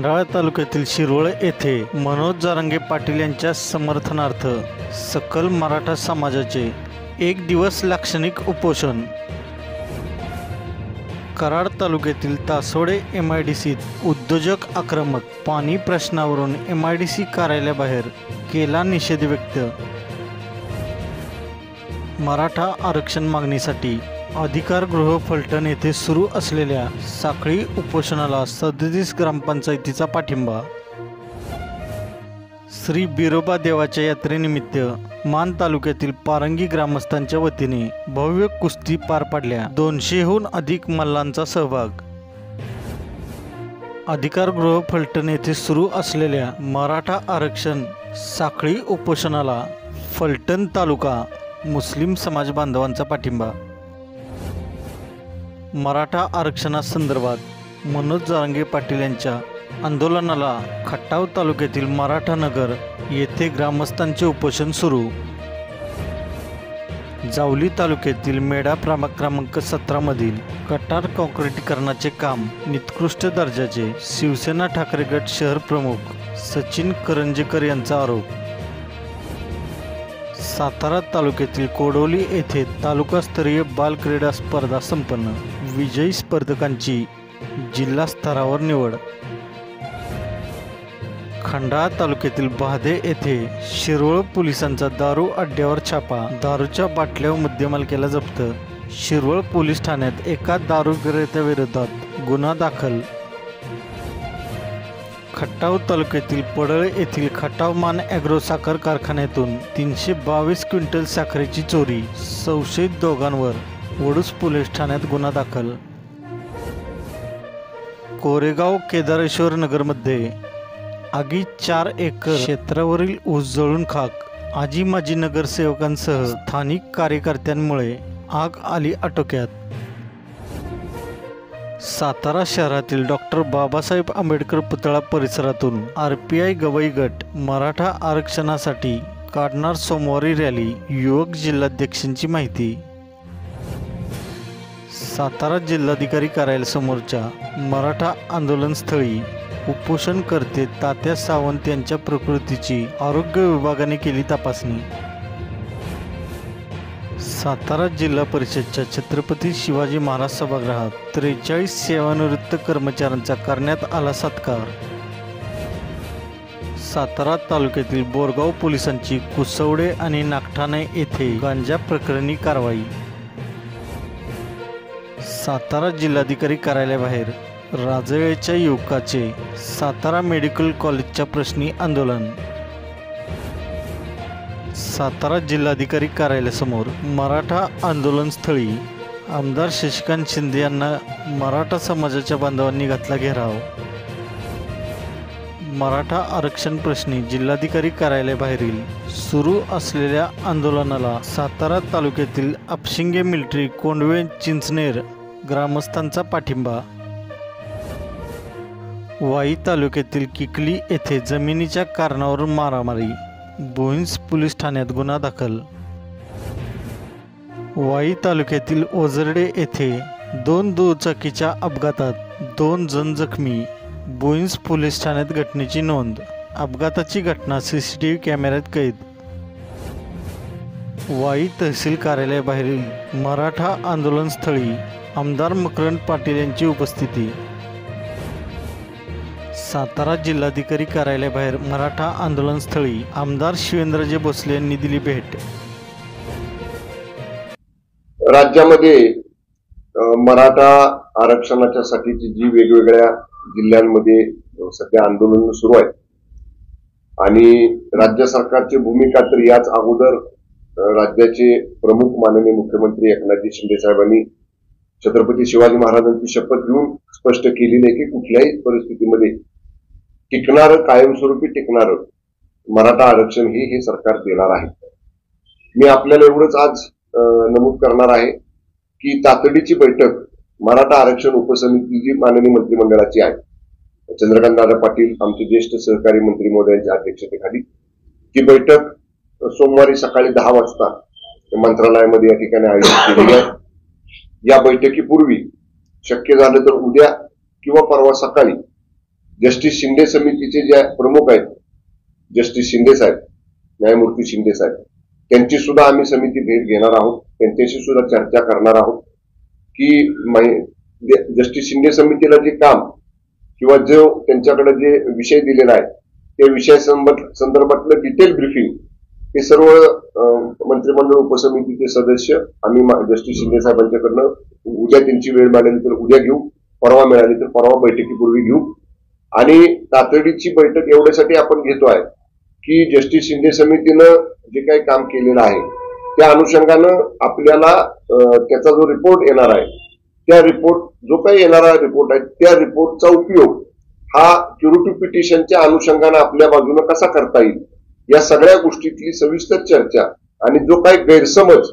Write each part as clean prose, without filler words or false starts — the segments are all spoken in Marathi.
खंडाळा तालुक्यातील शिरोळ येथे मनोज जरांगे पाटील यांच्या समर्थनार्थ सकल मराठा समाजाचे एक दिवस लाक्षणिक उपोषण। कराड तालुक्यातील तासोडे MIDCत उद्योजक आक्रमक पाणी प्रश्नावरून MIDC कार्यालयाबाहेर केला निषेध व्यक्त। मराठा आरक्षण मागणीसाठी अधिकार गृह फलटण येथे सुरू असलेल्या साखळी उपोषणाला 37 ग्रामपंचायतीचा पाठिंबा। श्री बिरोबा देवाच्या यात्रेनिमित्त मान तालुक्यातील पारंगी ग्रामस्थांच्या वतीने भव्य कुस्ती पार पडल्या। 200हून अधिक मल्लांचा सहभाग। अधिकार गृह फलटण येथे सुरू असलेल्या मराठा आरक्षण साखळी उपोषणाला फलटण तालुका मुस्लिम समाज बांधवांचा पाठिंबा। मराठा आरक्षणासंदर्भात मनोज जरांगे पाटील यांच्या आंदोलनाला खटाव तालुक्यातील मराठा नगर येथे ग्रामस्थांचे उपोषण सुरू। जावली तालुक्यातील मेढा क्रमांक 17 मधील कटार काँक्रिटीकरणाचे काम निकृष्ट दर्जाचे। शिवसेना ठाकरे गट शहर प्रमुख सचिन करंजेकर यांचा आरोप। सातारा तालुक्यातील कोडोली येथे तालुकास्तरीय बाल क्रीडा स्पर्धा संपन्न। विजयी स्पर्धकांची जिल्हा स्तरावर निवड। खंडाळा तालुक्यातील बाधे येथे शिरोळ पोलिसांचा दारू अड्ड्यावर छापा। दारूच्या बाटल्या व मुद्देमाल जप्त। शिरोळ पोलीस ठाण्यात एका दारू विक्रेत्याविरोधात गुन्हा दाखल। खटाव तालुक्यातील पडळ येथील खटाव मान ॲग्रो साखर कारखान्यातून 322 क्विंटल साखरेची चोरी। संशयित दोघांवर वडूस पोलीस ठाण्यात गुन्हा दाखल। कोरेगाव केदारेश्वर नगरमध्ये आगीत 4 एकर क्षेत्रावरील ऊस जळून खाक। आजी माजी नगरसेवकांसह स्थानिक कार्यकर्त्यांमुळे आग आली आटोक्यात। सातारा शहरातील डॉक्टर बाबासाहेब आंबेडकर पुतळा परिसरातून RPI गवई गट मराठा आरक्षणासाठी काढणार सोमवारी रॅली। युवक जिल्हाध्यक्षांची माहिती। सातारा जिल्हाधिकारी कार्यालयासमोरच्या मराठा आंदोलनस्थळी उपोषणकर्ते तात्या सावंत यांच्या प्रकृतीची आरोग्य विभागाने केली तपासणी। सातारा जिल्हा परिषदच्या छत्रपती शिवाजी महाराज सभागृहात 43 सेवानिवृत्त कर्मचाऱ्यांचा करण्यात आला सत्कार। सातारा तालुक्यातील बोरगाव पोलिसांची कुसवडे आणि नागठाणे येथे गांजा प्रकरणी कारवाई। सातारा जिल्हाधिकारी कार्यालयाबाहेर राजळेच्या युवकाचे सातारा मेडिकल कॉलेजच्या प्रश्नी आंदोलन। सातारा जिल्हाधिकारी कार्यालयासमोर मराठा आंदोलनस्थळी आमदार शशिकांत शिंदे यांना मराठा समाजाच्या बांधवांनी घातला घेराव। मराठा आरक्षण प्रश्नी जिल्हाधिकारी कार्यालयाबाहेरील सुरू असलेल्या आंदोलनाला सातारा तालुक्यातील अपशिंगे मिलिटरी कोंडवे चिंचनेर ग्रामस्थांचा पाठिंबा। वाई तालुक्यातील किकली येथे जमिनीच्या कारणावरून मारामारी। भोईंज पोलीस ठाण्यात गुन्हा दाखल। वाई तालुक्यातील ओझरडे येथे 2 दुचाकीच्या अपघातात 2 जण जखमी। भोईंज पोलीस ठाण्यात घटनेची नोंद। अपघाताची घटना CCTV कॅमेऱ्यात कैद। वाई तहसील कार्यालयाबाहेरील मराठा आंदोलनस्थळी आमदार मकरंद पाटील यांची उपस्थिती। सातारा जिल्हाधिकारी कार्यालयाबाहेर मराठा आंदोलनस्थळी आमदार शिवेंद्रजी भोसले यांनी दिली भेट। राज्यामध्ये मराठा आरक्षणाच्या साठीची जी वेगवेगळ्या जिल्ह्यांमध्ये सध्या आंदोलन सुरू आहे आणि राज्य सरकारची भूमिका तर याच अगोदर राज्याचे प्रमुख माननीय मुख्यमंत्री एकनाथजी शिंदे साहेबांनी छत्रपती शिवाजी महाराजांची शपथ घेऊन स्पष्ट केलेली आहे की कुठल्याही परिस्थितीमध्ये टिकणारं कायमस्वरूपी टिकणारं मराठा आरक्षण हे सरकार देणार आहे। मी आपल्याला एवढंच आज नमूद करणार आहे की तातडीची बैठक मराठा आरक्षण उपसमितीची माननीय मंत्रिमंडळाची आहे। चंद्रकांतदादा पाटील आमचे ज्येष्ठ सहकारी मंत्री महोदयांच्या अध्यक्षतेखाली ही बैठक सोमवारी सकाळी 10 वाजता मंत्रालयामध्ये या ठिकाणी आयोजित केली आहे। या बैठकीपूर्वी शक्य झालं तर उद्या किंवा परवा सकाळी जस्टिस शिंदे समितीचे जे प्रमुख आहेत, जस्टिस शिंदे साहेब, न्यायमूर्ती शिंदे साहेब, त्यांची सुद्धा आम्ही समिती भेट घेणार आहोत. त्यांच्याशी सुद्धा चर्चा करणार आहोत की जस्टिस शिंदे समितीला जे काम किंवा जो त्यांच्याकडे जे विषय दिलेला आहे त्या विषया संदर्भातलं डिटेल ब्रीफिंग हे सर्व मंत्रिमंडळ उपसमितीचे सदस्य आम्ही जस्टिस शिंदे साहेबांच्याकडनं उद्या त्यांची वेळ मिळाली तर उद्या घेऊ, परवा मिळाली तर परवा बैठकीपूर्वी घेऊ. आणि तातडीची बैठक एवढ्यासाठी आपण घेतोय की जस्टिस शिंदे समितीनं जे काही काम केलेलं आहे त्या अनुषंगानं आपल्याला त्याचा जो रिपोर्ट येणार आहे त्या रिपोर्ट जो काही येणारा रिपोर्ट आहे त्या रिपोर्टचा उपयोग हा क्युरेटिव्ह पिटिशनच्या अनुषंगानं आपल्या बाजूने कसा करता येईल या सगळ्या गोष्टीतली सविस्तर चर्चा आणि जो काही गैरसमज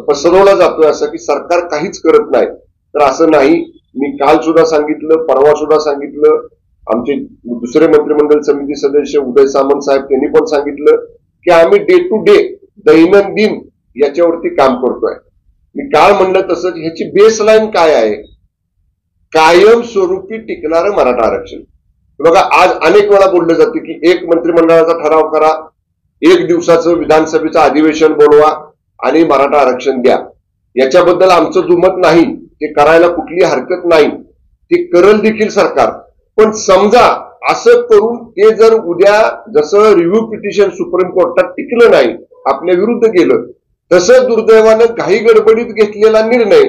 पसरवला जातोय असं की सरकार काहीच करत नाही, तर असं नाही. मी काल सुद्धा सांगितलं, परवा सुद्धा सांगितलं, आमचे दुसरे मंत्रिमंडळ समिती सदस्य उदय सामंत साहेब त्यांनी पण सांगितलं की आम्ही डे टू डे दैनंदिन याच्यावरती काम करतोय. मी काल म्हणलं तसंच ह्याची बेसलाईन काय आहे, कायमस्वरूपी टिकणारं मराठा आरक्षण. बघा, आज अनेक वेळा बोललं जाते की एक मंत्रिमंडळाचा ठराव करा, एक दिवसाचं विधानसभेचं अधिवेशन बोलवा आणि मराठा आरक्षण द्या. याच्याबद्दल आमचं दुमत नाही, ते करायला कुठली हरकत नाही, ते करल देखील सरकार. पण समजा असं करून ते जर उद्या जसं रिव्ह्यू पिटिशन सुप्रीम कोर्टात टिकलं नाही, आपल्या विरुद्ध गेलं, तसं दुर्दैवानं घाई गडबडीत घेतलेला निर्णय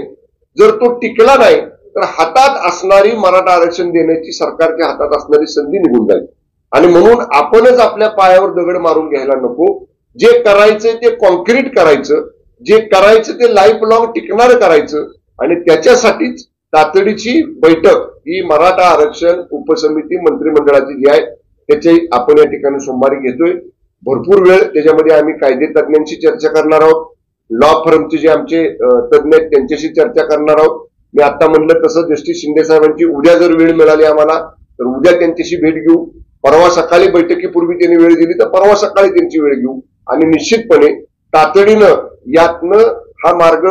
जर तो टिकला नाही तर हातात असणारी मराठा आरक्षण देण्याची सरकारच्या हातात असणारी संधी निघून जाईल. आणि म्हणून आपणच आपल्या पायावर दगड मारून घ्यायला नको. जे करायचं ते कॉन्क्रीट करायचं, जे करायचं ते लाईफ लॉंग टिकणारं करायचं. आणि त्याच्यासाठीच तातडीची बैठक ही मराठा आरक्षण उपसमिती मंत्रिमंडळाची जी आहे त्याची आपण या ठिकाणी सोमवारी घेतोय. भरपूर वेळ त्याच्यामध्ये आम्ही कायदे तज्ञांशी चर्चा करणार आहोत, लॉ फर्मचे जे आमचे तज्ञ आहेत त्यांच्याशी चर्चा करणार आहोत. मी आता म्हणलं तसं जस्टिस शिंदे साहेबांची उद्या जर वेळ मिळाली आम्हाला तर उद्या त्यांच्याशी भेट घेऊ, परवा सकाळी बैठकीपूर्वी त्यांनी वेळ दिली तर परवा सकाळी त्यांची वेळ घेऊ. आणि निश्चितपणे तातडीनं यातनं हा मार्ग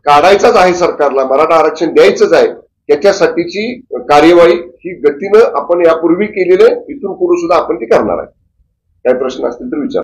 काढायचाच आहे, सरकारला मराठा आरक्षण द्यायचंच आहे. त्याच्यासाठीची कार्यवाही ही गतीनं आपण यापूर्वी केलेले इथून पुढे सुद्धा आपण ती करणार आहे. काही प्रश्न असतील तर विचार.